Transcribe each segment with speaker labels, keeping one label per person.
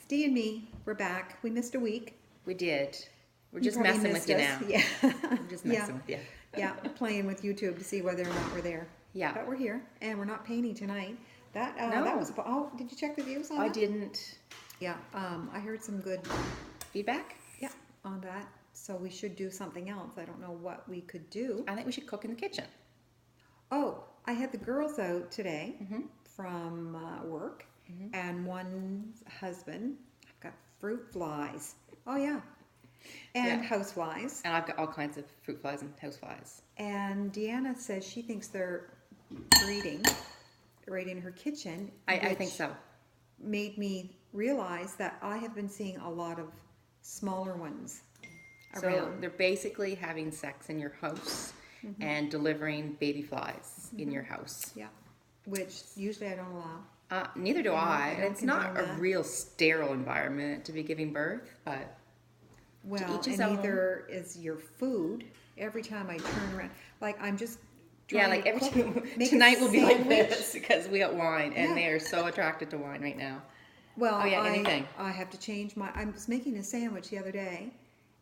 Speaker 1: Dee&Me, we're back. We missed a week.
Speaker 2: We did. We're
Speaker 1: You
Speaker 2: just
Speaker 1: probably
Speaker 2: messing
Speaker 1: missed
Speaker 2: with you
Speaker 1: us.
Speaker 2: now.
Speaker 1: Yeah.
Speaker 2: We're just messing with you.
Speaker 1: Yeah, playing with YouTube to see whether or not we're there.
Speaker 2: Yeah.
Speaker 1: But we're here, and we're not painting tonight. That
Speaker 2: No.
Speaker 1: was. Oh, did you check the views on
Speaker 2: I
Speaker 1: that?
Speaker 2: didn't.
Speaker 1: Yeah. I heard some good.
Speaker 2: Feedback?
Speaker 1: Yeah, on that. So we should do something else. I don't know what we could do.
Speaker 2: I think we should cook in the kitchen.
Speaker 1: Oh, I had the girls out today from work, and one's husband. I've got fruit flies. Oh yeah, and house flies.
Speaker 2: And I've got all kinds of fruit flies and house flies.
Speaker 1: And Deanna says she thinks they're breeding right in her kitchen.
Speaker 2: I think so.
Speaker 1: Made me realize that I have been seeing a lot of smaller ones
Speaker 2: So
Speaker 1: around.
Speaker 2: they're basically having sex in your house and delivering baby flies in your house.
Speaker 1: Yeah, which usually I don't allow.
Speaker 2: Neither do I.
Speaker 1: I
Speaker 2: And
Speaker 1: don't
Speaker 2: it's not
Speaker 1: condone
Speaker 2: a
Speaker 1: that.
Speaker 2: real sterile environment to be giving birth, but
Speaker 1: Well,
Speaker 2: each his
Speaker 1: and
Speaker 2: own.
Speaker 1: neither is your food. Every time I turn around, like I'm just
Speaker 2: yeah,
Speaker 1: trying
Speaker 2: like
Speaker 1: to
Speaker 2: every
Speaker 1: cook-
Speaker 2: time
Speaker 1: make a
Speaker 2: tonight will be like
Speaker 1: sandwich.
Speaker 2: this because we got wine, and
Speaker 1: Yeah.
Speaker 2: they are so attracted to wine right now.
Speaker 1: Well,
Speaker 2: Oh, yeah, anything.
Speaker 1: I have to change my. I was making a sandwich the other day,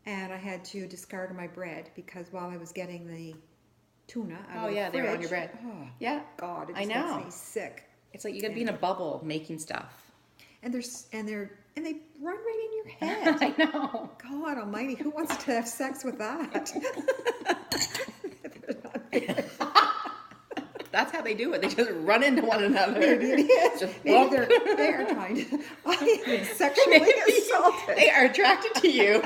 Speaker 1: and I had to discard my bread because while I was getting the tuna out
Speaker 2: Oh
Speaker 1: of the
Speaker 2: yeah, they were on
Speaker 1: fridge-
Speaker 2: your bread.
Speaker 1: Oh
Speaker 2: Yeah,
Speaker 1: God, it
Speaker 2: I
Speaker 1: just
Speaker 2: know.
Speaker 1: makes me sick.
Speaker 2: It's like you got to be in a bubble making stuff.
Speaker 1: And they run right in your head.
Speaker 2: I know.
Speaker 1: God Almighty, who wants to have sex with that?
Speaker 2: That's how they do it. They just run into one another.
Speaker 1: Maybe it is.
Speaker 2: Just
Speaker 1: Maybe
Speaker 2: bump.
Speaker 1: they are trying to. I have been sexually assaulted.
Speaker 2: They are attracted to you.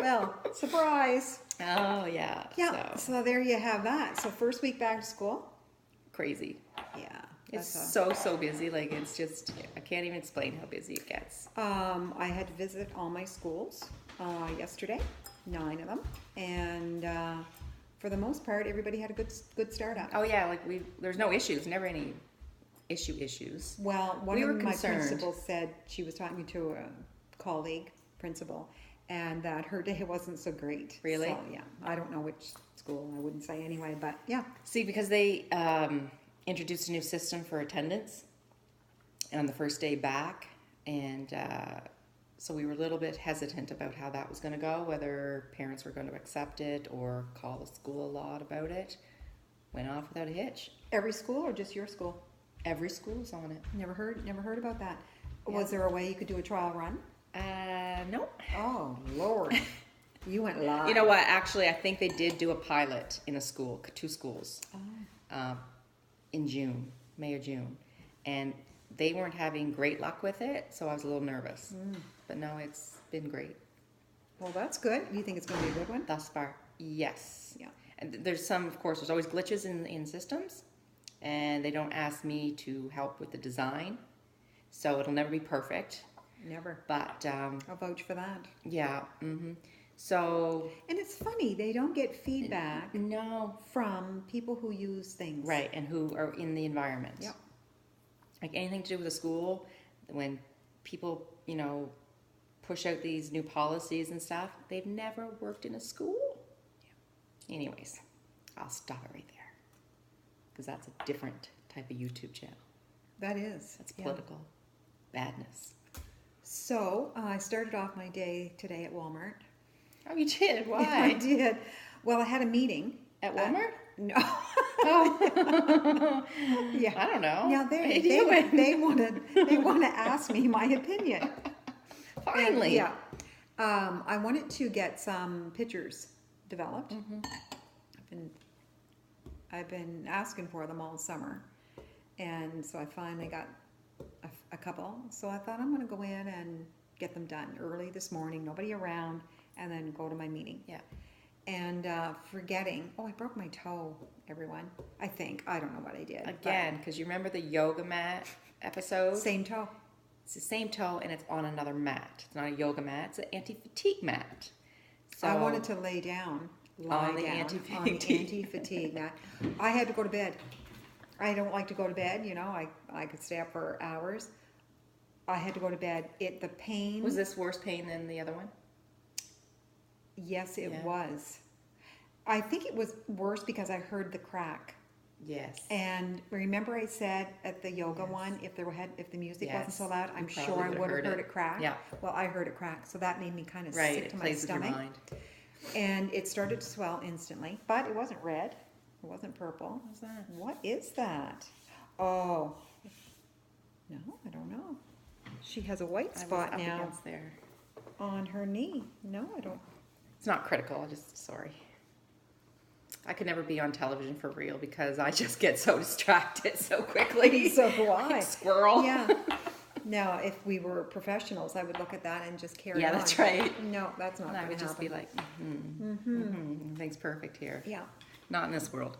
Speaker 1: Well, surprise.
Speaker 2: Oh yeah.
Speaker 1: Yeah.
Speaker 2: So
Speaker 1: So there you have that. So first week back to school.
Speaker 2: crazy.
Speaker 1: Yeah.
Speaker 2: It's
Speaker 1: that's
Speaker 2: so busy. Like it's just I can't even explain how busy it gets.
Speaker 1: I had to visit all my schools yesterday, 9 of them, and for the most part, everybody had a good start up.
Speaker 2: Oh yeah, like there's no issues. Never any issues.
Speaker 1: Well, one
Speaker 2: We
Speaker 1: of
Speaker 2: were
Speaker 1: my
Speaker 2: concerned.
Speaker 1: principals said she was talking to a colleague principal, and that her day wasn't so great.
Speaker 2: Really?
Speaker 1: So, yeah. I don't know which school. I wouldn't say anyway, but yeah.
Speaker 2: See, because they introduced a new system for attendance on the first day back, and so we were a little bit hesitant about how that was going to go, whether parents were going to accept it or call the school a lot about it. Went off without a hitch.
Speaker 1: Every school or just your school?
Speaker 2: Every school's on it.
Speaker 1: Never heard about that.
Speaker 2: Yeah.
Speaker 1: Was there a way you could do a trial run?
Speaker 2: No.
Speaker 1: Oh Lord, you went live.
Speaker 2: You know what? Actually, I think they did do a pilot in a school, 2 schools, in June, May or June, and they weren't having great luck with it, so I was a little nervous. But no, it's been great
Speaker 1: Well, that's good. You think it's going to be a good one?
Speaker 2: thus far. Yes.
Speaker 1: Yeah.
Speaker 2: And there's some, of course, there's always glitches in systems, and they don't ask me to help with the design, so it'll never be perfect.
Speaker 1: Never.
Speaker 2: But
Speaker 1: I'll vouch for that.
Speaker 2: yeah. So
Speaker 1: And it's funny, they don't get feedback
Speaker 2: no.
Speaker 1: from people who use things.
Speaker 2: Right, and who are in the environment.
Speaker 1: Yep.
Speaker 2: Like anything to do with a school, when people, push out these new policies and stuff, they've never worked in a school. Anyways, I'll stop it right there. Because that's a different type of YouTube channel.
Speaker 1: That is.
Speaker 2: That's
Speaker 1: yeah.
Speaker 2: political badness.
Speaker 1: So, I started off my day today at Walmart.
Speaker 2: Oh, you did?
Speaker 1: I
Speaker 2: Why?
Speaker 1: did. Well, I had a meeting.
Speaker 2: At Walmart?
Speaker 1: No.
Speaker 2: Oh.
Speaker 1: Yeah.
Speaker 2: I don't know.
Speaker 1: Now
Speaker 2: What are you doing?
Speaker 1: they want to ask me my opinion.
Speaker 2: Finally.
Speaker 1: And, yeah. I wanted to get some pictures developed. I've been asking for them all summer, and so I finally got a couple. So I thought I'm going to go in and get them done early this morning. Nobody around, and then go to my meeting.
Speaker 2: Yeah.
Speaker 1: And forgetting. Oh, I broke my toe, everyone. I think. I don't know what I did. but
Speaker 2: Again, because you remember the yoga mat episode?
Speaker 1: Same toe.
Speaker 2: It's the same toe and it's on another mat. It's not a yoga mat, it's an anti-fatigue mat. So
Speaker 1: I wanted to lie down on the anti-fatigue mat. I had to go to bed. I don't like to go to bed, I could stay up for hours. I had to go to bed. The pain.
Speaker 2: Was this worse pain than the other one?
Speaker 1: Yes, it
Speaker 2: Yeah.
Speaker 1: was. I think it was worse because I heard the crack.
Speaker 2: Yes.
Speaker 1: And remember I said at the yoga
Speaker 2: Yes.
Speaker 1: one, if the music wasn't
Speaker 2: Yes.
Speaker 1: so loud, I'm
Speaker 2: You
Speaker 1: sure
Speaker 2: probably
Speaker 1: I
Speaker 2: would've
Speaker 1: would have
Speaker 2: heard
Speaker 1: heard
Speaker 2: it.
Speaker 1: it crack.
Speaker 2: Yeah.
Speaker 1: Well, I heard it crack, so that made me kind of
Speaker 2: Right.
Speaker 1: sick
Speaker 2: It
Speaker 1: to my
Speaker 2: plays with your
Speaker 1: stomach.
Speaker 2: mind.
Speaker 1: And it started to swell instantly, but it wasn't red. It wasn't purple.
Speaker 2: What's that?
Speaker 1: What is that? Oh, no, I don't know. She has a white
Speaker 2: I was
Speaker 1: spot
Speaker 2: up
Speaker 1: now
Speaker 2: against there.
Speaker 1: on her knee. No, I don't.
Speaker 2: It's not critical. Sorry. I could never be on television for real because I just get so distracted so quickly.
Speaker 1: So do I.
Speaker 2: Like squirrel.
Speaker 1: Yeah. Now, if we were professionals, I would look at that and just carry on.
Speaker 2: Yeah, that's right.
Speaker 1: No, that's not
Speaker 2: And I
Speaker 1: going
Speaker 2: would
Speaker 1: to
Speaker 2: just be
Speaker 1: happen.
Speaker 2: like, everything's perfect here.
Speaker 1: Yeah.
Speaker 2: Not in this world.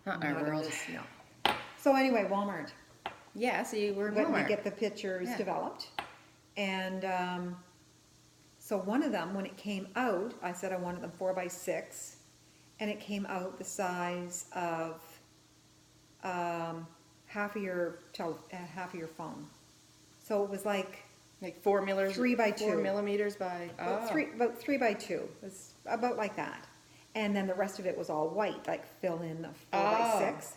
Speaker 2: Not in our
Speaker 1: Not in
Speaker 2: world.
Speaker 1: this, no. So anyway, Walmart.
Speaker 2: Yeah, so you were
Speaker 1: Went to
Speaker 2: Walmart.
Speaker 1: get the pictures
Speaker 2: Yeah.
Speaker 1: developed. And so one of them, when it came out, I said I wanted them 4x6. And it came out the size of half of your phone. So it was like
Speaker 2: Like 4 millimeters.
Speaker 1: 3 by 2.
Speaker 2: 4 millimeters by.
Speaker 1: about 3 by 2. It was about like that. And then the rest of it was all white, like fill in the 4x6.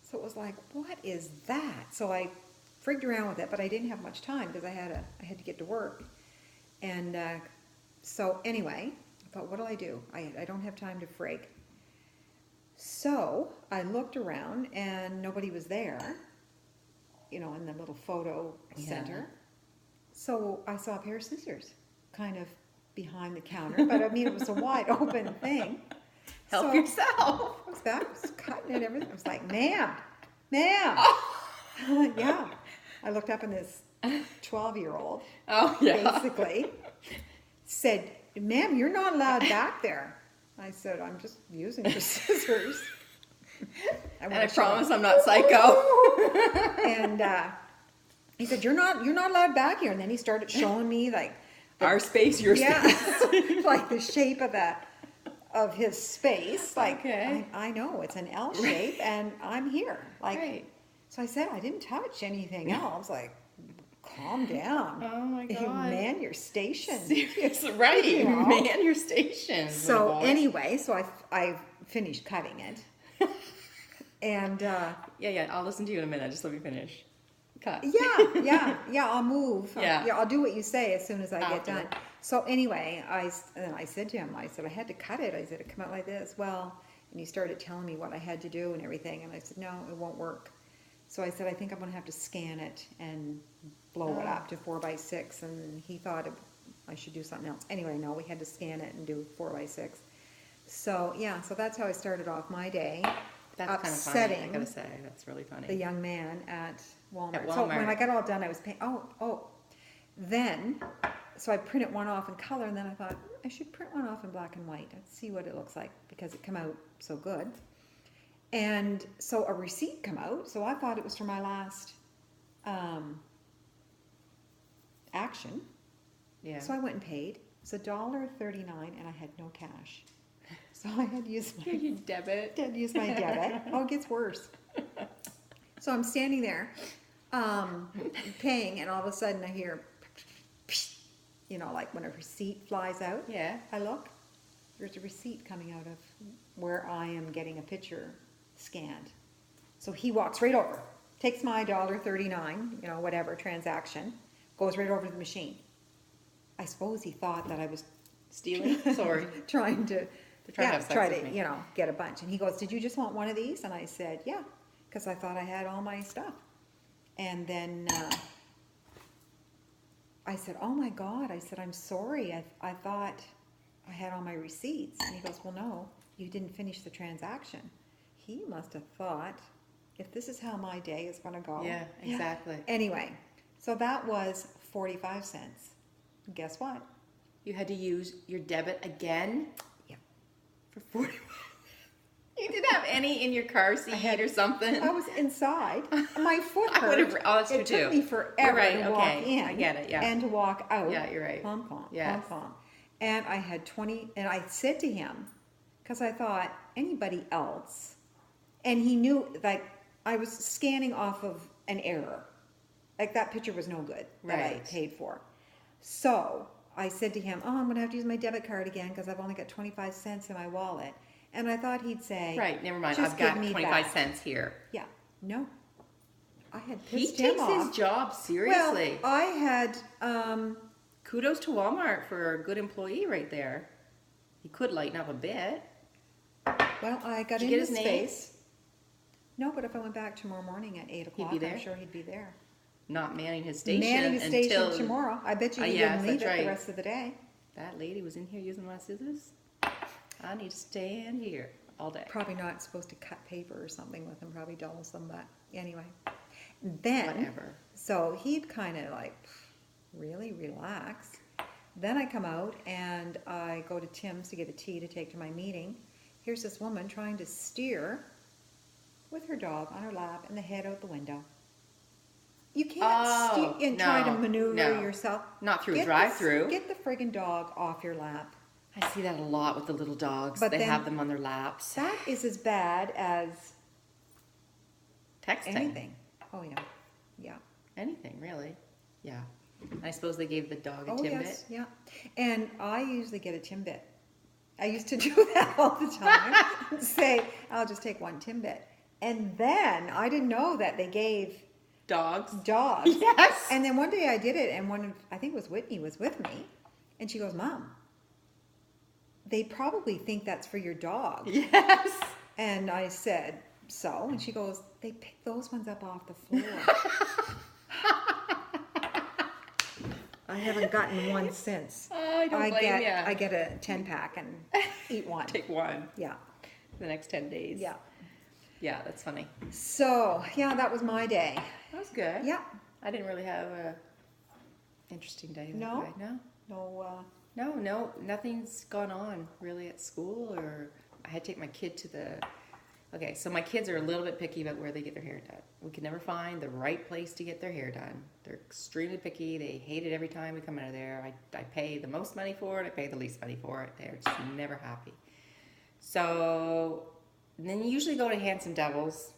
Speaker 1: So it was like, what is that? So I frigged around with it, but I didn't have much time because I had to get to work. And so anyway, I thought, what'll I do? I don't have time to frig. So I looked around and nobody was there, in the little photo center.
Speaker 2: Yeah.
Speaker 1: So I saw a pair of scissors kind of behind the counter, but I mean, it was a wide open thing.
Speaker 2: Help
Speaker 1: So
Speaker 2: yourself.
Speaker 1: I was cutting it, everything. I was like, ma'am. Yeah. I looked up and this 12-year-old
Speaker 2: Oh, yeah.
Speaker 1: basically said, ma'am, you're not allowed back there. I said, I'm just using your scissors.
Speaker 2: And I promise I'm not psycho.
Speaker 1: And he said, you're not allowed back here. And then he started showing me like
Speaker 2: Our space, your space.
Speaker 1: like the shape of his space. Like,
Speaker 2: Okay.
Speaker 1: I know it's an L shape, and I'm here. Like,
Speaker 2: Right.
Speaker 1: so I said I didn't touch anything else. Like, calm down.
Speaker 2: Oh my God.
Speaker 1: Man your station.
Speaker 2: Seriously, right.
Speaker 1: You know?
Speaker 2: Man your station.
Speaker 1: So
Speaker 2: little boy.
Speaker 1: anyway, so I finished cutting it, and
Speaker 2: Yeah, I'll listen to you in a minute. Just let me finish. Cut.
Speaker 1: yeah. I'll move.
Speaker 2: Yeah.
Speaker 1: I'll do what you say as soon as I get
Speaker 2: After.
Speaker 1: done. So anyway, I said to him, I said I had to cut it. I said it come out like this. Well, and he started telling me what I had to do and everything, and I said no, it won't work. So I said I think I'm gonna have to scan it and blow it up to 4x6, and he thought I should do something else. Anyway, no, we had to scan it and do 4x6. So yeah, so that's how I started off my day.
Speaker 2: That's kind of funny.
Speaker 1: Upsetting
Speaker 2: I gotta say, that's really funny.
Speaker 1: the young man at Walmart.
Speaker 2: At
Speaker 1: So when
Speaker 2: Walmart.
Speaker 1: I got all done, I was paying. Then, so I printed one off in color, and then I thought I should print one off in black and white and see what it looks like because it come out so good. And so a receipt come out. So I thought it was for my last action.
Speaker 2: Yeah.
Speaker 1: So I went and paid. It's $1.39, and I had no cash. So I had to use my
Speaker 2: you debit.
Speaker 1: did use my debit. Oh, it gets worse. So I'm standing there, paying, and all of a sudden I hear, like when a receipt flies out.
Speaker 2: Yeah.
Speaker 1: I look, there's a receipt coming out of where I am getting a picture scanned. So he walks right over, takes my $1.39, whatever transaction, goes right over to the machine. I suppose he thought that I was
Speaker 2: Stealing? Sorry.
Speaker 1: trying to
Speaker 2: trying to have sex with me.
Speaker 1: get a bunch. And he goes, did you just want one of these? And I said, yeah, because I thought I had all my stuff. And then I said, oh my God. I said, I'm sorry. I thought I had all my receipts. And he goes, well, no, you didn't finish the transaction. He must have thought, if this is how my day is going to go.
Speaker 2: Yeah, exactly.
Speaker 1: Anyway, so that was 45 cents. Guess what?
Speaker 2: You had to use your debit again?
Speaker 1: Yeah.
Speaker 2: For 40. You didn't have any in your car seat or something?
Speaker 1: I was inside. My foot
Speaker 2: I
Speaker 1: hurt.
Speaker 2: would've- oh, that's
Speaker 1: it
Speaker 2: true,
Speaker 1: took
Speaker 2: too.
Speaker 1: me forever
Speaker 2: You're right,
Speaker 1: to
Speaker 2: okay.
Speaker 1: walk in.
Speaker 2: I get it, yeah.
Speaker 1: And to walk out.
Speaker 2: Yeah, you're right.
Speaker 1: Pom pom.
Speaker 2: Yes.
Speaker 1: Pom pom. And I had 20, and I said to him, because I thought anybody else, and he knew, like, I was scanning off of an error. Like, that picture was no good that I
Speaker 2: Right.
Speaker 1: paid for. So I said to him, oh, I'm going to have to use my debit card again because I've only got 25 cents in my wallet. And I thought he'd say,
Speaker 2: Right, never mind.
Speaker 1: "Just
Speaker 2: I've
Speaker 1: give
Speaker 2: got
Speaker 1: me
Speaker 2: 25
Speaker 1: that."
Speaker 2: cents here.
Speaker 1: Yeah, no. I had
Speaker 2: He
Speaker 1: pissed him
Speaker 2: takes
Speaker 1: off.
Speaker 2: his job seriously.
Speaker 1: Well, I had,
Speaker 2: Kudos to Walmart for a good employee right there. He could lighten up a bit.
Speaker 1: I got
Speaker 2: Did you
Speaker 1: in
Speaker 2: get
Speaker 1: his
Speaker 2: his name?
Speaker 1: face. No, but if I went back tomorrow morning at 8 o'clock,
Speaker 2: there?
Speaker 1: I'm sure he'd be there.
Speaker 2: Not manning his station
Speaker 1: Manning his station
Speaker 2: until
Speaker 1: tomorrow. I bet you he
Speaker 2: yes,
Speaker 1: didn't leave
Speaker 2: that's
Speaker 1: it the
Speaker 2: right.
Speaker 1: rest of the day.
Speaker 2: That lady was in here using my scissors. I need to stand here all day.
Speaker 1: Probably not supposed to cut paper or something with him, probably dulls them, but anyway. Then,
Speaker 2: Whatever.
Speaker 1: so he'd kind of like really relax. Then I come out and I go to Tim's to get a tea to take to my meeting. Here's this woman trying to steer with her dog on her lap and the head out the window. You can't steer and try to maneuver yourself.
Speaker 2: Not through a drive-through.
Speaker 1: Get the friggin' dog off your lap.
Speaker 2: I see that a lot with the little dogs.
Speaker 1: But
Speaker 2: they
Speaker 1: then-
Speaker 2: have them on their laps.
Speaker 1: That is as bad as
Speaker 2: Texting.
Speaker 1: anything. Oh yeah, yeah.
Speaker 2: Anything, really. Yeah. I suppose they gave the dog a
Speaker 1: Oh
Speaker 2: Timbit.
Speaker 1: yes, yeah. And I usually get a Timbit. I used to do that all the time. Say, I'll just take one Timbit. And then I didn't know that they gave
Speaker 2: Dogs.
Speaker 1: dogs.
Speaker 2: Yes.
Speaker 1: And then one day I did it, and I think it was Whitney was with me, and she goes, "Mom, they probably think that's for your dog."
Speaker 2: Yes.
Speaker 1: And I said, "So?" And she goes, "They pick those ones up off the floor." I haven't gotten one since.
Speaker 2: Oh, I don't blame you.
Speaker 1: I get a 10-pack and eat one.
Speaker 2: Take one
Speaker 1: Yeah,
Speaker 2: the next 10 days.
Speaker 1: yeah.
Speaker 2: Yeah, that's funny.
Speaker 1: So, yeah, that was my day.
Speaker 2: That was good.
Speaker 1: Yeah.
Speaker 2: I didn't really have a interesting day.
Speaker 1: No?
Speaker 2: That way.
Speaker 1: No,
Speaker 2: No, nothing's gone on really at school, or I had to take my kid to the. Okay, so my kids are a little bit picky about where they get their hair done. We can never find the right place to get their hair done. They're extremely picky. They hate it every time we come out of there. I pay the most money for it. I pay the least money for it. They're just never happy. So then you usually go to Handsome Devils.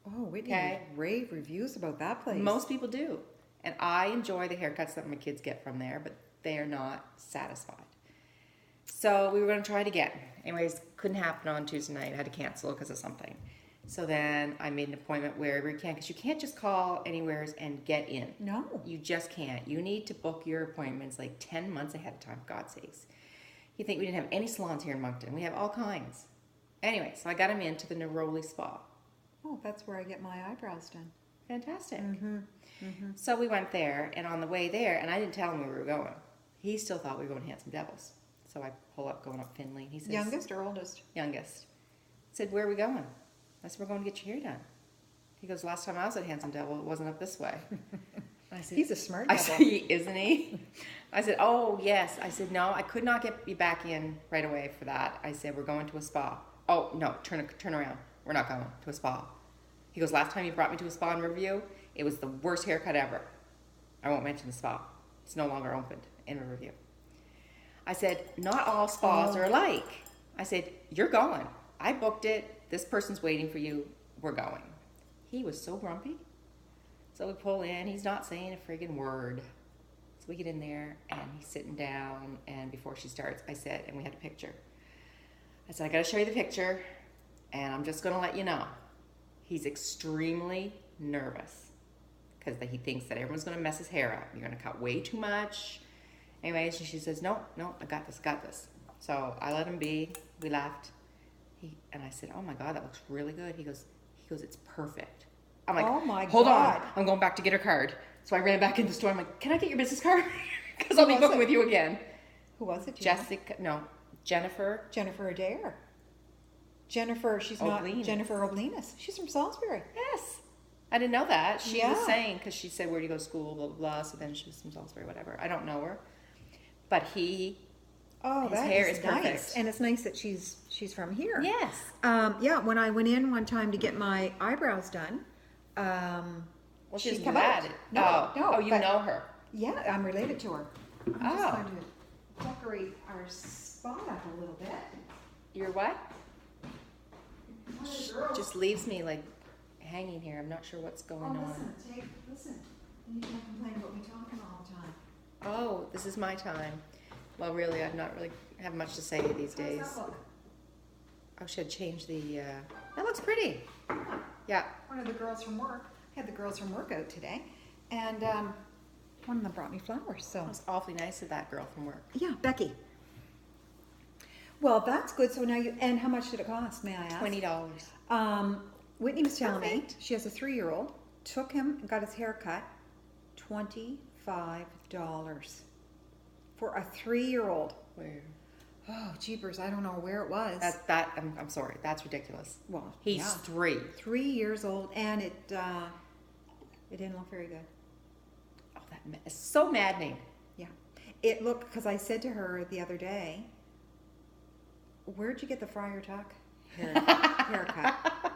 Speaker 1: Oh, Whitney,
Speaker 2: Okay.
Speaker 1: rave reviews about that place.
Speaker 2: Most people do. And I enjoy the haircuts that my kids get from there, but they are not satisfied. So we were going to try it again. Anyways, couldn't happen on Tuesday night. I had to cancel because of something. So then I made an appointment wherever you can, because you can't just call anywheres and get in.
Speaker 1: No.
Speaker 2: You just can't. You need to book your appointments like 10 months ahead of time, for God's sakes. You think we didn't have any salons here in Moncton. We have all kinds. Anyway, so I got him into the Neroli Spa.
Speaker 1: Oh, that's where I get my eyebrows done.
Speaker 2: Fantastic.
Speaker 1: Mm-hmm.
Speaker 2: So we went there, and on the way there, and I didn't tell him where we were going. He still thought we were going to Handsome Devils. So I pull up, going up Finley, and he says...
Speaker 1: Youngest or oldest?
Speaker 2: Youngest. I said, "Where are we going?" I said, "We're going to get your hair done." He goes, "Last time I was at Handsome Devil, it wasn't up this way." I said,
Speaker 1: He's a smart
Speaker 2: I
Speaker 1: devil.
Speaker 2: said, "Isn't he?" I said, "Oh, yes." I said, "No, I could not get you back in right away for that." I said, "We're going to a spa." "Oh, no, turn around. We're not going to a spa." He goes, "Last time you brought me to a spa in Riverview, it was the worst haircut ever." I won't mention the spa. It's no longer opened in Riverview. I said, "Not all spas are alike." I said, "You're going. I booked it. This person's waiting for you. We're going." He was so grumpy. So we pull in. He's not saying a friggin' word. So we get in there, and he's sitting down, and before she starts, I said, and we had a picture. I said, "I got to show you the picture, and I'm just going to let you know." He's extremely nervous because he thinks that everyone's going to mess his hair up. You're going to cut way too much. Anyways, and she says, no, I got this. So I let him be. We left. And I said, "Oh my God, that looks really good." He goes, "It's perfect." I'm like,
Speaker 1: Oh my
Speaker 2: hold
Speaker 1: God.
Speaker 2: on. I'm going back to get her card. So I ran back in the store. I'm like, "Can I get your business card?" Because I'll be
Speaker 1: was
Speaker 2: booking
Speaker 1: it?
Speaker 2: with you again.
Speaker 1: Who was it? Do you know?
Speaker 2: Jennifer.
Speaker 1: Jennifer Adair. Jennifer, she's
Speaker 2: Oblenis.
Speaker 1: not Jennifer Oblenis. She's from Salisbury.
Speaker 2: Yes. I didn't know that. She was
Speaker 1: Yeah.
Speaker 2: saying, because she said, "Where do you go to school?" Blah, blah, blah. So then she was from Salisbury, whatever. I don't know her. But
Speaker 1: Oh,
Speaker 2: his
Speaker 1: that
Speaker 2: hair
Speaker 1: is
Speaker 2: is
Speaker 1: nice.
Speaker 2: perfect.
Speaker 1: And it's nice that she's from here.
Speaker 2: yes.
Speaker 1: Yeah, when I went in one time to get my eyebrows done,
Speaker 2: Well, she
Speaker 1: she's
Speaker 2: doesn't
Speaker 1: come
Speaker 2: do
Speaker 1: out.
Speaker 2: that.
Speaker 1: No,
Speaker 2: you
Speaker 1: but-
Speaker 2: know her.
Speaker 1: Yeah, I'm related to her. I'm just
Speaker 2: Oh.
Speaker 1: going to decorate our spot up a little bit.
Speaker 2: You're what?
Speaker 1: One of the girls.
Speaker 2: Just leaves me like hanging here. I'm not sure what's going
Speaker 1: Oh,
Speaker 2: on.
Speaker 1: listen. You can't complain about me talking all the time.
Speaker 2: Oh, this is my time. Well, really, I've not really have much to say these days.
Speaker 1: How's that look?
Speaker 2: Oh, should change the, that looks pretty. Yeah.
Speaker 1: One of the girls from work, I had the girls from work out today, and one of them brought me flowers, so.
Speaker 2: That was awfully nice of that girl from work.
Speaker 1: Yeah, Becky. Well, that's good. So now and how much did it cost, may I ask?
Speaker 2: $20.
Speaker 1: Whitney was telling me,
Speaker 2: Perfect.
Speaker 1: she has a 3-year-old, took him and got his hair cut, $25 for a 3-year-old.
Speaker 2: Where?
Speaker 1: Oh, jeepers, I don't know where it was.
Speaker 2: I'm sorry, that's ridiculous.
Speaker 1: Well,
Speaker 2: He's
Speaker 1: yeah.
Speaker 2: 3.
Speaker 1: 3 years old, and it didn't look very good.
Speaker 2: Oh, it's so maddening.
Speaker 1: Yeah. It looked, because I said to her the other day, where'd you get the Friar Tuck haircut?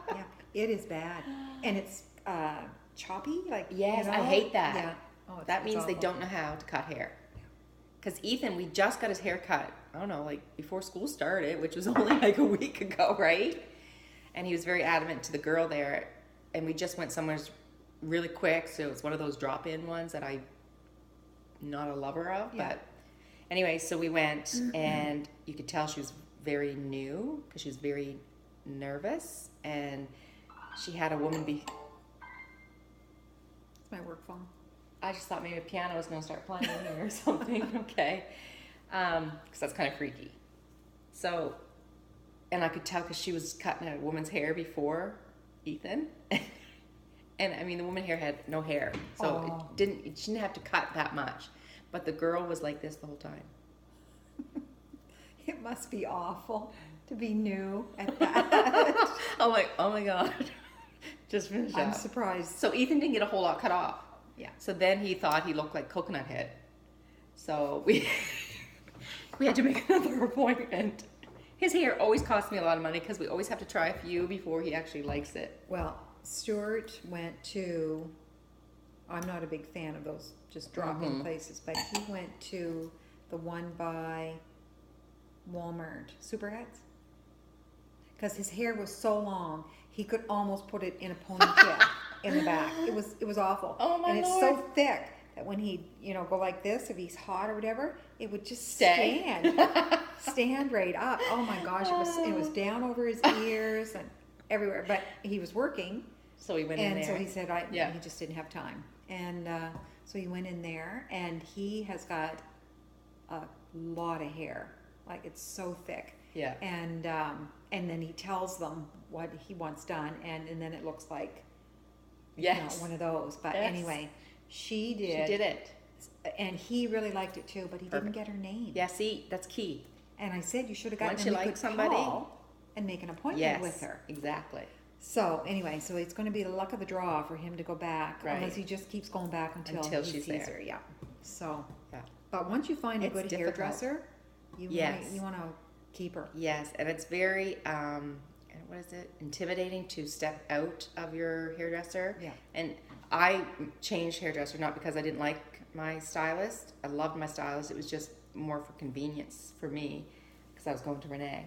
Speaker 1: Yeah, it is bad. And it's choppy, like,
Speaker 2: Yes,
Speaker 1: you know?
Speaker 2: I hate that.
Speaker 1: Yeah. Oh,
Speaker 2: That
Speaker 1: it's
Speaker 2: means they
Speaker 1: awful.
Speaker 2: don't know how to cut hair. Because Ethan, we just got his hair cut, I don't know, like before school started, which was only like a week ago, right? And he was very adamant to the girl there. And we just went somewhere really quick, so it's one of those drop-in ones that I'm not a lover of.
Speaker 1: Yeah.
Speaker 2: But anyway, so we went, and you could tell she was very new because she was very nervous. And she had a woman
Speaker 1: It's my work phone.
Speaker 2: I just thought maybe a piano was going to start playing or something. Okay. Because that's kind of freaky. So, and I could tell because she was cutting a woman's hair before Ethan. And I mean, the woman here had no hair. So
Speaker 1: Oh.
Speaker 2: she didn't have to cut that much. But the girl was like this the whole time.
Speaker 1: It must be awful to be new at that.
Speaker 2: I'm like, oh my God. Just finished
Speaker 1: I'm
Speaker 2: up.
Speaker 1: surprised.
Speaker 2: So Ethan didn't get a whole lot cut off.
Speaker 1: Yeah.
Speaker 2: So then he thought he looked like Coconut Head. So we had to make another appointment. His hair always costs me a lot of money because we always have to try a few before he actually likes it.
Speaker 1: Well, Stuart went to, I'm not a big fan of those just drop-in places, but he went to the one by Walmart, Superheads. Because his hair was so long, he could almost put it in a ponytail in the back. It was awful.
Speaker 2: Oh, my
Speaker 1: And it's
Speaker 2: Lord.
Speaker 1: so thick that when he, go like this, if he's hot or whatever, it would just
Speaker 2: Stay.
Speaker 1: stand right up. Oh my gosh, it was down over his ears and everywhere. But he was working,
Speaker 2: So he went in
Speaker 1: and
Speaker 2: there.
Speaker 1: so he said
Speaker 2: Yeah.
Speaker 1: he just didn't have time. And so he went in there, and he has got a lot of hair. Like, it's so thick.
Speaker 2: Yeah.
Speaker 1: And then he tells them what he wants done, and then it looks like
Speaker 2: Yes.
Speaker 1: one of those. But
Speaker 2: Yes.
Speaker 1: anyway, she
Speaker 2: She
Speaker 1: did,
Speaker 2: did it.
Speaker 1: and he really liked it too. But he didn't get her name.
Speaker 2: Yeah, see, that's key.
Speaker 1: And I said you should have gotten
Speaker 2: Once
Speaker 1: him.
Speaker 2: you
Speaker 1: We
Speaker 2: like
Speaker 1: could
Speaker 2: somebody-
Speaker 1: call and make an appointment
Speaker 2: Yes.
Speaker 1: with her.
Speaker 2: Exactly.
Speaker 1: So anyway, so it's going to be the luck of the draw for him to go back,
Speaker 2: Right.
Speaker 1: unless he just keeps going back until he
Speaker 2: she's
Speaker 1: sees
Speaker 2: there.
Speaker 1: her. Yeah. So,
Speaker 2: Yeah.
Speaker 1: but once you find a
Speaker 2: It's
Speaker 1: good
Speaker 2: difficult.
Speaker 1: hairdresser,
Speaker 2: Yes.
Speaker 1: you want to keep her.
Speaker 2: Yes, and it's very, what is it, intimidating to step out of your hairdresser.
Speaker 1: Yeah.
Speaker 2: And I changed hairdresser not because I didn't like my stylist. I loved my stylist. It was just more for convenience for me because I was going to Renee.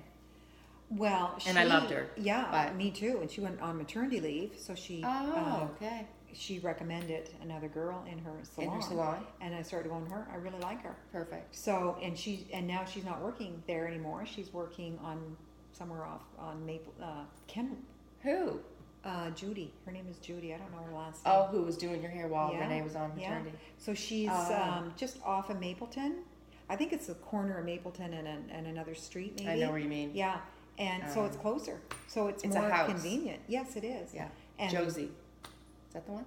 Speaker 1: Well,
Speaker 2: And I loved her,
Speaker 1: Yeah,
Speaker 2: but-
Speaker 1: me too. And she went on maternity leave, so she
Speaker 2: Okay.
Speaker 1: she recommended another girl in her salon.
Speaker 2: In her salon?
Speaker 1: And I started going to her. I really like her.
Speaker 2: Perfect.
Speaker 1: So and now she's not working there anymore. She's working on somewhere off on Maple
Speaker 2: Who?
Speaker 1: Judy. Her name is Judy. I don't know her last name.
Speaker 2: Oh, who was doing your hair while
Speaker 1: Yeah,
Speaker 2: Renee was on
Speaker 1: yeah.
Speaker 2: maternity?
Speaker 1: So she's
Speaker 2: Oh.
Speaker 1: just off of Mapleton. I think it's the corner of Mapleton and another street, maybe.
Speaker 2: I know where you mean.
Speaker 1: Yeah, and so it's closer. So it's
Speaker 2: It's a
Speaker 1: more
Speaker 2: house.
Speaker 1: convenient. Yes, it is.
Speaker 2: Yeah.
Speaker 1: And
Speaker 2: Josie. Is that the one?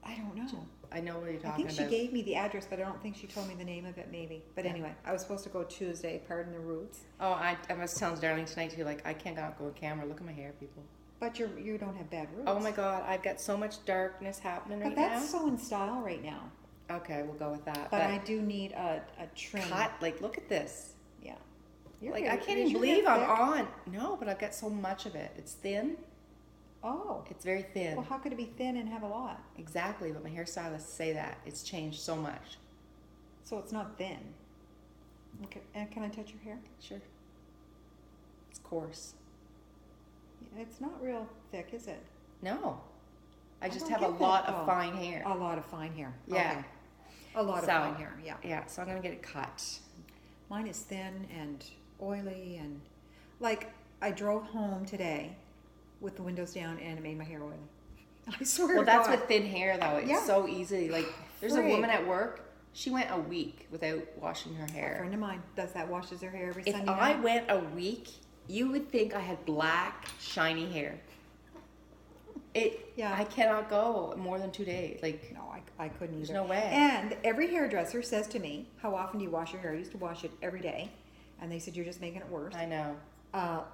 Speaker 1: I don't know.
Speaker 2: I know where you're
Speaker 1: I
Speaker 2: talking
Speaker 1: think she
Speaker 2: about.
Speaker 1: gave me the address, but I don't think she told me the name of it, maybe. But
Speaker 2: Yeah.
Speaker 1: anyway, I was supposed to go Tuesday, pardon the roots.
Speaker 2: Oh, I was telling Darlene tonight too, like, I can't go on camera. Look at my hair, people.
Speaker 1: But you don't have bad roots.
Speaker 2: Oh my God, I've got so much darkness happening
Speaker 1: But
Speaker 2: right
Speaker 1: that's
Speaker 2: now.
Speaker 1: so in style right now.
Speaker 2: Okay, we'll go with that.
Speaker 1: But I do need a trim.
Speaker 2: cut, like, look at this.
Speaker 1: Yeah.
Speaker 2: Like, I can't even
Speaker 1: is your
Speaker 2: believe
Speaker 1: hair
Speaker 2: I'm
Speaker 1: thick?
Speaker 2: on. No, but I've got so much of it. It's thin.
Speaker 1: Oh.
Speaker 2: It's very thin.
Speaker 1: Well, how could it be thin and have a lot?
Speaker 2: Exactly, but my hairstylists say that. It's changed so much.
Speaker 1: So it's not thin. Okay. And can I touch your hair?
Speaker 2: Sure. It's coarse.
Speaker 1: It's not real thick, is it?
Speaker 2: No. I just
Speaker 1: don't
Speaker 2: have a
Speaker 1: get that,
Speaker 2: lot
Speaker 1: though.
Speaker 2: of fine hair.
Speaker 1: A lot of fine hair.
Speaker 2: Yeah.
Speaker 1: Okay. A lot of
Speaker 2: So-
Speaker 1: fine hair, yeah.
Speaker 2: Yeah, so I'm going to get it cut.
Speaker 1: Mine is thin and oily and like I drove home today with the windows down and it made my hair oily. I swear
Speaker 2: Well,
Speaker 1: to
Speaker 2: that's
Speaker 1: God.
Speaker 2: with thin hair, though. It's
Speaker 1: Yeah.
Speaker 2: so easy. Like, there's a
Speaker 1: Freak.
Speaker 2: woman at work. She went a week without washing her
Speaker 1: A
Speaker 2: hair.
Speaker 1: friend of mine does that, washes her hair every
Speaker 2: If
Speaker 1: Sunday
Speaker 2: I
Speaker 1: night.
Speaker 2: went a week, you would think I had black, shiny hair.
Speaker 1: Yeah.
Speaker 2: I cannot go more than 2 days. Like,
Speaker 1: No, I couldn't either.
Speaker 2: There's no way.
Speaker 1: And every hairdresser says to me, how often do you wash your hair? I used to wash it every day. And they said, you're just making it worse.
Speaker 2: I know.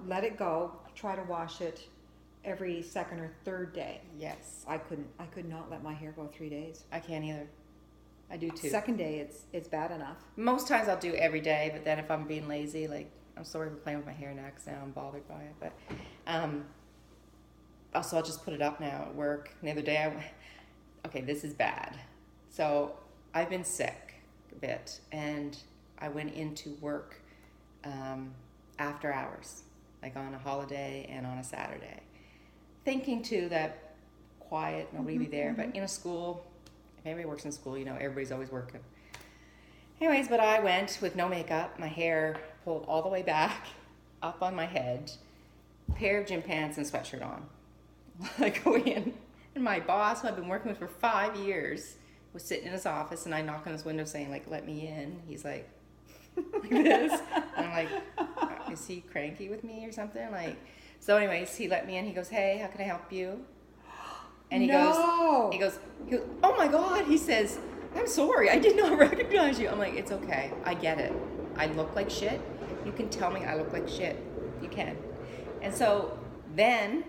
Speaker 1: Let it go. Try to wash it every second or third day.
Speaker 2: Yes.
Speaker 1: I could not let my hair go 3 days.
Speaker 2: I can't either. I do too.
Speaker 1: Second day, it's bad enough.
Speaker 2: Most times I'll do every day, but then if I'm being lazy, like, I'm sorry for playing with my hair now because now I'm bothered by it. But also, I'll just put it up now at work. The other day, okay, this is bad. So I've been sick a bit, and I went into work after hours, like on a holiday and on a Saturday, thinking too that quiet, nobody be there. But in a school, if anybody works in school, you know everybody's always working. Anyways, but I went with no makeup, my hair pulled all the way back, up on my head, pair of gym pants and sweatshirt on. I go in, and my boss, who I've been working with for 5 years, was sitting in his office, and I knock on his window saying, like, let me in. He's like this. And I'm like, is he cranky with me or something? Like, so anyways, he let me in. He goes, hey, how can I help you? And he goes, oh my God. He says, I'm sorry, I did not recognize you. I'm like, it's okay. I get it. I look like shit. You can tell me I look like shit. You can. And so then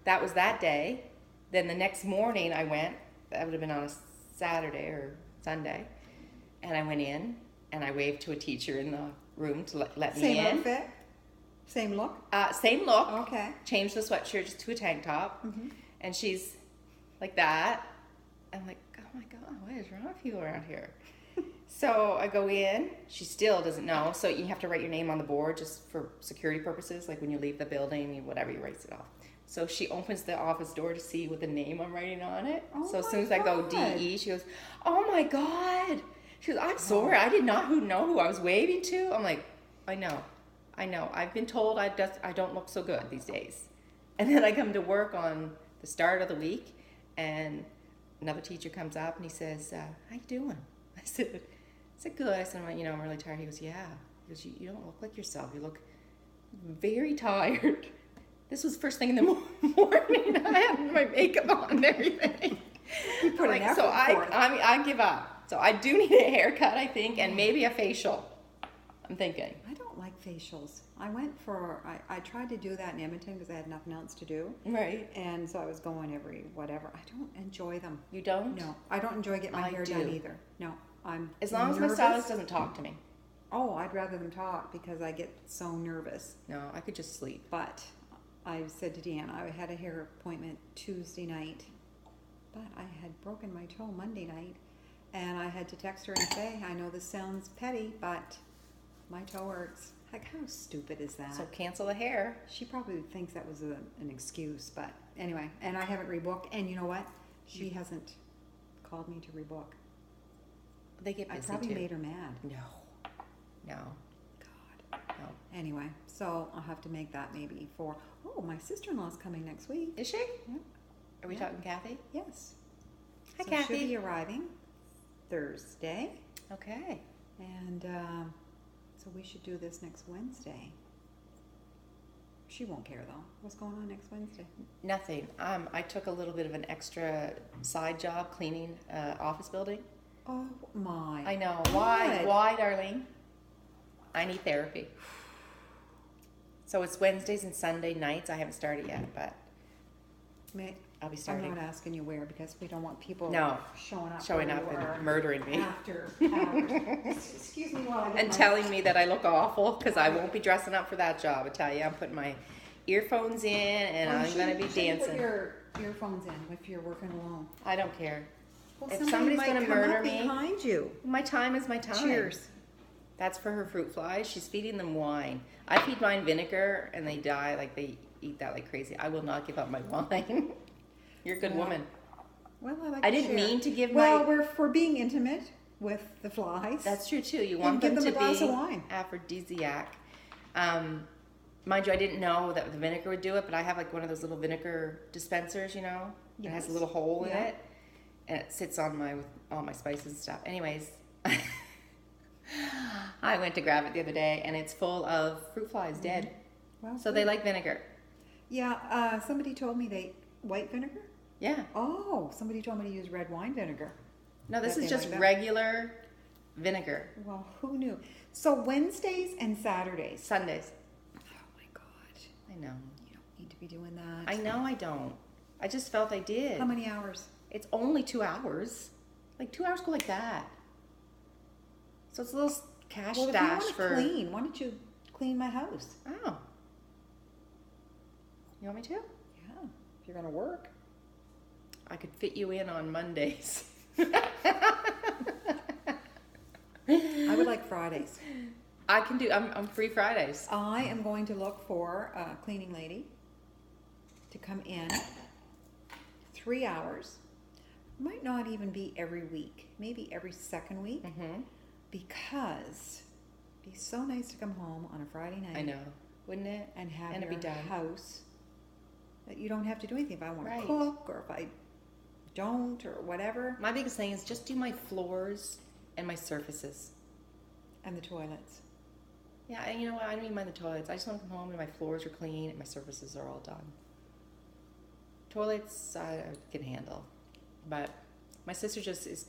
Speaker 2: that was that day. Then the next morning I went, that would have been on a Saturday or Sunday, and I went in and I waved to a teacher in the room to let me in.
Speaker 1: Same outfit? Same look?
Speaker 2: Same look.
Speaker 1: Okay.
Speaker 2: Changed the sweatshirt just to a tank top. And she's like that. I'm like, oh my God, what is wrong with you around here? So I go in. She still doesn't know. So you have to write your name on the board just for security purposes. Like when you leave the building, whatever, you write it off. So she opens the office door to see what the name I'm writing on it.
Speaker 1: Oh
Speaker 2: so as
Speaker 1: my
Speaker 2: soon as I go
Speaker 1: God.
Speaker 2: DE, she goes, oh my God. She goes, I'm sorry. I did not know who I was waving to. I'm like, I know. I've been told I don't look so good these days. And then I come to work on the start of the week, and another teacher comes up and he says, how you doing? I said, good. I said, I'm really tired. He goes, yeah. He goes, you don't look like yourself. You look very tired. This was first thing in the morning. I had my makeup on and everything.
Speaker 1: You put an effort forth.
Speaker 2: I give up. So I do need a haircut, I think, and maybe a facial. I'm thinking.
Speaker 1: I don't like facials. I tried to do that in Edmonton because I had nothing else to do.
Speaker 2: Right.
Speaker 1: And so I was going every whatever. I don't enjoy them.
Speaker 2: You don't?
Speaker 1: No, I don't enjoy getting my
Speaker 2: I
Speaker 1: hair
Speaker 2: do.
Speaker 1: done either. No, I'm
Speaker 2: As long as my
Speaker 1: nervous.
Speaker 2: stylist doesn't talk to me.
Speaker 1: Oh, I'd rather them talk because I get so nervous.
Speaker 2: No, I could just sleep.
Speaker 1: But I said to Deanna, I had a hair appointment Tuesday night, but I had broken my toe Monday night, and I had to text her and say, I know this sounds petty, but my toe hurts. Like, how stupid is that?
Speaker 2: So cancel the hair.
Speaker 1: She probably thinks that was an excuse, but anyway, and I haven't rebooked, and you know what? She hasn't called me to rebook.
Speaker 2: They get
Speaker 1: I
Speaker 2: busy
Speaker 1: probably
Speaker 2: too.
Speaker 1: made her mad.
Speaker 2: No.
Speaker 1: God.
Speaker 2: No.
Speaker 1: Anyway, so I'll have to make that maybe for, my sister-in-law's coming next week.
Speaker 2: Is she?
Speaker 1: Yeah.
Speaker 2: Are we
Speaker 1: Yeah.
Speaker 2: talking Kathy?
Speaker 1: Yes.
Speaker 2: Hi,
Speaker 1: So
Speaker 2: Kathy.
Speaker 1: she'll be arriving Thursday,
Speaker 2: Okay.
Speaker 1: and so we should do this next Wednesday. She won't care though. What's going on next Wednesday?
Speaker 2: Nothing. I took a little bit of an extra side job cleaning office building.
Speaker 1: Oh my!
Speaker 2: I know.
Speaker 1: God.
Speaker 2: Why, darling? I need therapy. So it's Wednesdays and Sunday nights. I haven't started yet, but I'll be starting.
Speaker 1: I'm not asking you where because we don't want people showing up
Speaker 2: Showing
Speaker 1: where
Speaker 2: up
Speaker 1: you are
Speaker 2: and murdering me.
Speaker 1: after hours. Excuse me while I get
Speaker 2: And
Speaker 1: my-
Speaker 2: telling me that I look awful because I won't be dressing up for that job. I tell you, I'm putting my earphones in and
Speaker 1: Well, you
Speaker 2: I'm going to be
Speaker 1: shouldn't
Speaker 2: dancing.
Speaker 1: Put your earphones in if you're working alone.
Speaker 2: I don't care.
Speaker 1: Well,
Speaker 2: If
Speaker 1: somebody
Speaker 2: somebody's
Speaker 1: might
Speaker 2: gonna
Speaker 1: come
Speaker 2: murder
Speaker 1: up
Speaker 2: me-
Speaker 1: behind you.
Speaker 2: My time is my time.
Speaker 1: Cheers.
Speaker 2: That's for her fruit flies. She's feeding them wine. I feed mine vinegar and they die, like they eat that like crazy. I will not give up my wine. You're a good
Speaker 1: Yeah.
Speaker 2: woman.
Speaker 1: Well, I like
Speaker 2: I
Speaker 1: to
Speaker 2: didn't
Speaker 1: share.
Speaker 2: mean to give
Speaker 1: Well,
Speaker 2: my...
Speaker 1: we're being intimate with the flies.
Speaker 2: That's true too. You
Speaker 1: And
Speaker 2: want
Speaker 1: give
Speaker 2: them
Speaker 1: them
Speaker 2: to
Speaker 1: a glass
Speaker 2: be
Speaker 1: of wine.
Speaker 2: aphrodisiac. mind you, I didn't know that the vinegar would do it, but I have like one of those little vinegar dispensers, you know? It has a little hole in
Speaker 1: Yeah.
Speaker 2: it, and it sits on with all my spices and stuff. Anyways, I went to grab it the other day, and it's full of fruit flies, dead.
Speaker 1: Well,
Speaker 2: So they like vinegar.
Speaker 1: Yeah, somebody told me white vinegar?
Speaker 2: Yeah.
Speaker 1: Oh, somebody told me to use red wine vinegar.
Speaker 2: No, this
Speaker 1: That
Speaker 2: is
Speaker 1: they
Speaker 2: just
Speaker 1: like that.
Speaker 2: regular vinegar.
Speaker 1: Well, who knew? So Wednesdays and Saturdays.
Speaker 2: Sundays.
Speaker 1: Oh my God.
Speaker 2: I know.
Speaker 1: You don't need to be doing that.
Speaker 2: I know I don't. I just felt I did.
Speaker 1: How many hours?
Speaker 2: It's only 2 hours. Like 2 hours go like that. So it's a little cash
Speaker 1: Well, if you
Speaker 2: stash
Speaker 1: want to
Speaker 2: for.
Speaker 1: clean, why don't you clean my house?
Speaker 2: Oh. You want me to?
Speaker 1: Yeah, if you're going to work.
Speaker 2: I could fit you in on Mondays.
Speaker 1: I would like Fridays.
Speaker 2: I can do. I'm free Fridays.
Speaker 1: I am going to look for a cleaning lady to come in 3 hours. Might not even be every week, maybe every second week,
Speaker 2: Mm-hmm.
Speaker 1: because it'd be so nice to come home on a Friday night.
Speaker 2: I know, wouldn't it?
Speaker 1: And have
Speaker 2: And it'd
Speaker 1: your
Speaker 2: be done.
Speaker 1: house that you don't have to do anything. If I want
Speaker 2: Right.
Speaker 1: to cook or if I don't or whatever,
Speaker 2: My biggest thing is just do my floors and my surfaces.
Speaker 1: and the toilets.
Speaker 2: Yeah, and you know what? I don't even mind the toilets. I just want to come home and my floors are clean and my surfaces are all done. Toilets I can handle, but my sister just is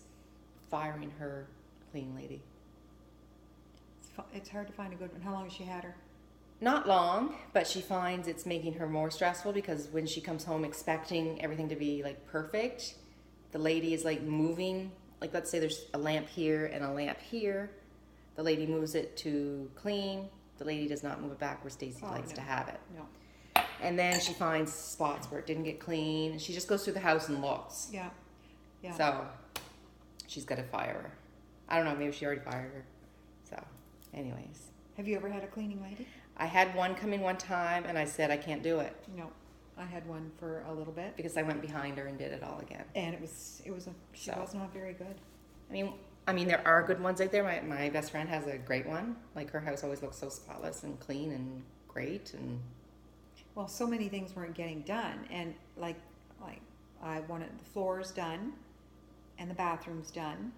Speaker 2: firing her cleaning lady.
Speaker 1: It's hard to find a good one. How long has she had her?
Speaker 2: Not long, but she finds it's making her more stressful because when she comes home expecting everything to be like perfect, the lady is like moving. Like let's say there's a lamp here and a lamp here. The lady moves it to clean. The lady does not move it back where Stacy likes
Speaker 1: no.
Speaker 2: to have it.
Speaker 1: No.
Speaker 2: And then she finds spots where it didn't get clean. She just goes through the house and looks.
Speaker 1: Yeah. Yeah.
Speaker 2: So she's got to fire her. I don't know, maybe she already fired her. So, anyways.
Speaker 1: Have you ever had a cleaning lady?
Speaker 2: I had one come in one time and I said I can't do it
Speaker 1: No. I had one for a little bit,
Speaker 2: because I went behind her and did it all again.
Speaker 1: and she
Speaker 2: So.
Speaker 1: was not very good.
Speaker 2: I mean, there are good ones out there. My best friend has a great one. Like her house always looks so spotless and clean and great. And
Speaker 1: Well, so many things weren't getting done, and like I wanted the floors done, and the bathrooms done,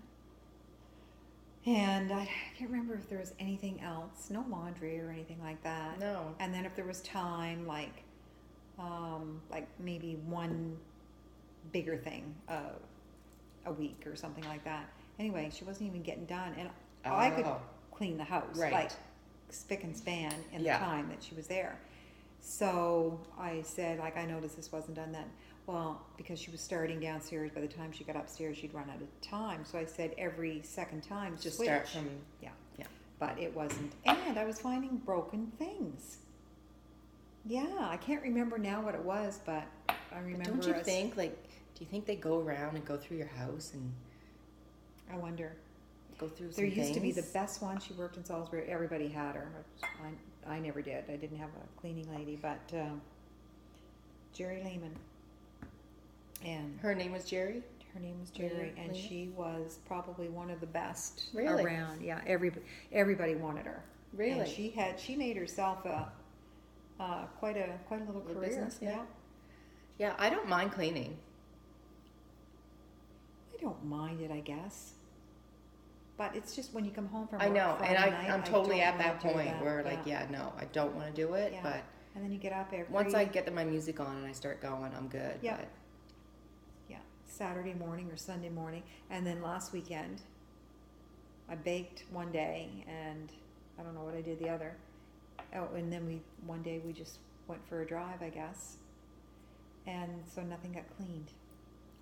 Speaker 1: and I can't remember if there was anything else. No laundry or anything like that.
Speaker 2: no,
Speaker 1: And then if there was time, like maybe one bigger thing a week or something like that. Anyway, she wasn't even getting done, and I could
Speaker 2: Oh.
Speaker 1: clean the house,
Speaker 2: Right.
Speaker 1: like spick and span in
Speaker 2: Yeah.
Speaker 1: the time that she was there. So I said, like, I noticed this wasn't done then. Well, because she was starting downstairs, by the time she got upstairs, she'd run out of time. So I said every second time,
Speaker 2: just
Speaker 1: switch.
Speaker 2: start from.
Speaker 1: Yeah.
Speaker 2: Yeah.
Speaker 1: But it wasn't. And I was finding broken things. Yeah, I can't remember now what it was, but I remember.
Speaker 2: But don't you
Speaker 1: us-
Speaker 2: think, like, do you think they go around and go through your house and
Speaker 1: I wonder.
Speaker 2: go through some
Speaker 1: There used to be the
Speaker 2: things?
Speaker 1: best one. She worked in Salisbury. Everybody had her. I never did. I didn't have a cleaning lady, but Jerry Lehman. And
Speaker 2: Her name was Jerry?
Speaker 1: her name was Jerry, and
Speaker 2: Lehman?
Speaker 1: she was probably one of the best
Speaker 2: Really?
Speaker 1: around. Yeah, everybody wanted her.
Speaker 2: Really?
Speaker 1: And she made herself quite a little
Speaker 2: Little
Speaker 1: career.
Speaker 2: business, yeah. Yeah, I don't mind cleaning.
Speaker 1: I don't mind it, I guess. But it's just when you come home from
Speaker 2: I
Speaker 1: work
Speaker 2: know,
Speaker 1: Friday
Speaker 2: and
Speaker 1: night,
Speaker 2: I'm totally
Speaker 1: don't
Speaker 2: at that
Speaker 1: wanna do
Speaker 2: point where, like, no, I don't want to do it,
Speaker 1: Yeah.
Speaker 2: but
Speaker 1: And then you get up every
Speaker 2: once I get my music on and I start going, I'm good.
Speaker 1: Yeah.
Speaker 2: But
Speaker 1: Saturday morning or Sunday morning, and then last weekend I baked one day, and I don't know what I did the other. Oh, and then one day we just went for a drive, I guess, and so nothing got cleaned.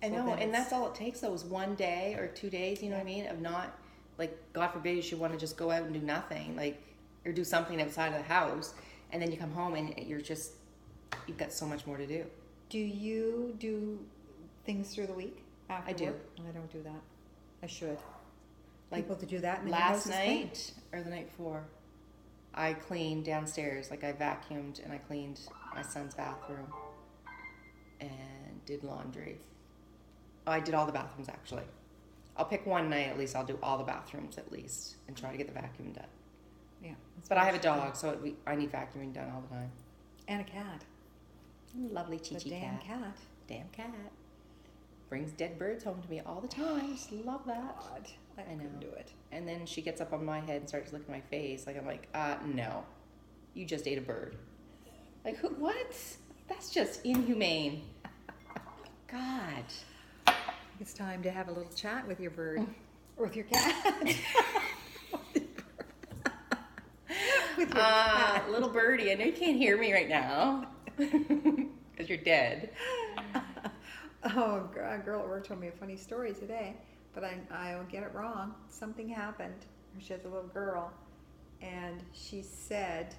Speaker 2: I
Speaker 1: So
Speaker 2: know,
Speaker 1: then
Speaker 2: and
Speaker 1: it's-
Speaker 2: that's all it takes though is one day or 2 days, you know what I mean? Of not, like, God forbid you should want to just go out and do nothing, like, or do something outside of the house, and then you come home and you've got so much more to do.
Speaker 1: Do you do things through the week after
Speaker 2: I do.
Speaker 1: work? I don't do that. I should.
Speaker 2: Like,
Speaker 1: People to do that. And then your house
Speaker 2: Last
Speaker 1: is clean.
Speaker 2: night or the night before, I cleaned downstairs. Like I vacuumed and I cleaned my son's bathroom and did laundry. Oh, I did all the bathrooms actually. I'll pick one night at least. I'll do all the bathrooms at least and try to get the vacuum done.
Speaker 1: Yeah.
Speaker 2: But I have a dog, so I need vacuuming done all the time.
Speaker 1: And a cat.
Speaker 2: Lovely
Speaker 1: The
Speaker 2: Chi-Chi
Speaker 1: damn
Speaker 2: cat.
Speaker 1: cat.
Speaker 2: Damn cat. Brings dead birds home to me all the time. Just love that.
Speaker 1: God, I
Speaker 2: I know.
Speaker 1: couldn't do it.
Speaker 2: And then she gets up on my head and starts licking my face. Like, I'm like, no. You just ate a bird. Like, who? What? That's just inhumane. God.
Speaker 1: It's time to have a little chat with your bird. Or with your cat. With your cat.
Speaker 2: Little birdie, I know you can't hear me right now. Because you're dead.
Speaker 1: Oh, a girl at work told me a funny story today, but I'll get it wrong. Something happened. She has a little girl, and she said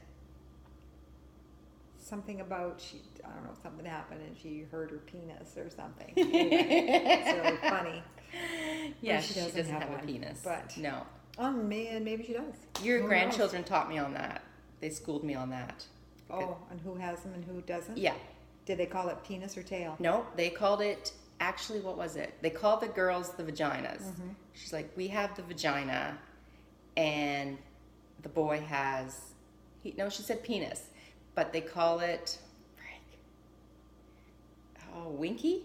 Speaker 1: something about I don't know, something happened, and she hurt her penis or something. Anyway, it's really funny.
Speaker 2: Yeah,
Speaker 1: Or
Speaker 2: she doesn't have
Speaker 1: one,
Speaker 2: a penis.
Speaker 1: but
Speaker 2: no.
Speaker 1: Oh man, maybe she does.
Speaker 2: Your
Speaker 1: Who
Speaker 2: grandchildren taught me on that. They schooled me on that.
Speaker 1: knows? Oh, and who has them and who doesn't?
Speaker 2: Yeah.
Speaker 1: Did they call it penis or tail?
Speaker 2: No, they called it, actually, what was it? They called the girls the vaginas.
Speaker 1: Mm-hmm.
Speaker 2: She's like, we have the vagina, and the boy has, she said penis, but they call it, winky?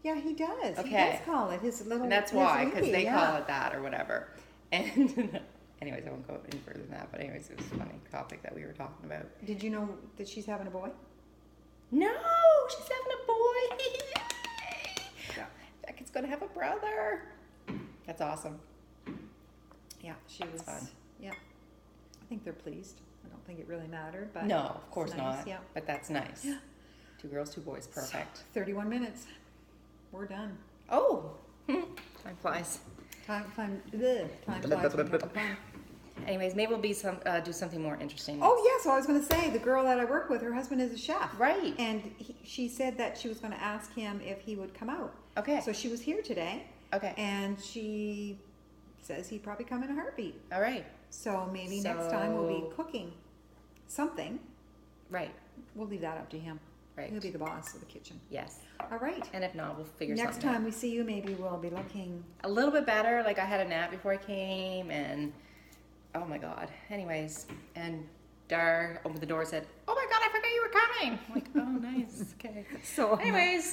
Speaker 1: Yeah, he does. He
Speaker 2: Okay.
Speaker 1: does call it his little.
Speaker 2: And that's
Speaker 1: his
Speaker 2: why, because
Speaker 1: winky,
Speaker 2: they
Speaker 1: yeah.
Speaker 2: call it that or whatever. And anyways, I won't go any further than that, but anyways, it was a funny topic that we were talking about.
Speaker 1: Did you know that she's having a boy?
Speaker 2: No, she's having a boy.
Speaker 1: Yeah.
Speaker 2: Becca's gonna have a brother. That's awesome.
Speaker 1: Yeah, she was.
Speaker 2: fun.
Speaker 1: Yeah, I think they're pleased. I don't think it really mattered, but
Speaker 2: No, of course
Speaker 1: it's nice,
Speaker 2: not.
Speaker 1: Yeah,
Speaker 2: But that's nice.
Speaker 1: Yeah.
Speaker 2: 2 girls, 2 boys, perfect.
Speaker 1: 31 minutes. We're done.
Speaker 2: Oh, time flies.
Speaker 1: Time flies when you're having fun.
Speaker 2: Anyways, maybe we'll do something more interesting.
Speaker 1: Oh yeah, so I was going to say the girl that I work with, her husband is a chef,
Speaker 2: Right.
Speaker 1: And she said that she was going to ask him if he would come out.
Speaker 2: Okay.
Speaker 1: So she was here today.
Speaker 2: Okay.
Speaker 1: And she says he'd probably come in a heartbeat.
Speaker 2: All right.
Speaker 1: So maybe next time we'll be cooking something.
Speaker 2: Right.
Speaker 1: We'll leave that up to him.
Speaker 2: Right.
Speaker 1: He'll be the boss of the kitchen.
Speaker 2: Yes.
Speaker 1: All right.
Speaker 2: And if not, we'll figure
Speaker 1: Next
Speaker 2: something
Speaker 1: time we see you, maybe we'll be looking.
Speaker 2: out. A little bit better. Like I had a nap before I came, and oh my god. Anyways, and Dar opened the door and said, "Oh my god, I forgot you were coming." I'm like, oh nice. Okay.
Speaker 1: So
Speaker 2: anyways,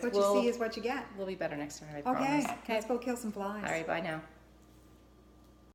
Speaker 1: what you see is what you get.
Speaker 2: we'll be better next time. I
Speaker 1: Okay.
Speaker 2: promise.
Speaker 1: Let's go kill some flies.
Speaker 2: All right. Bye now.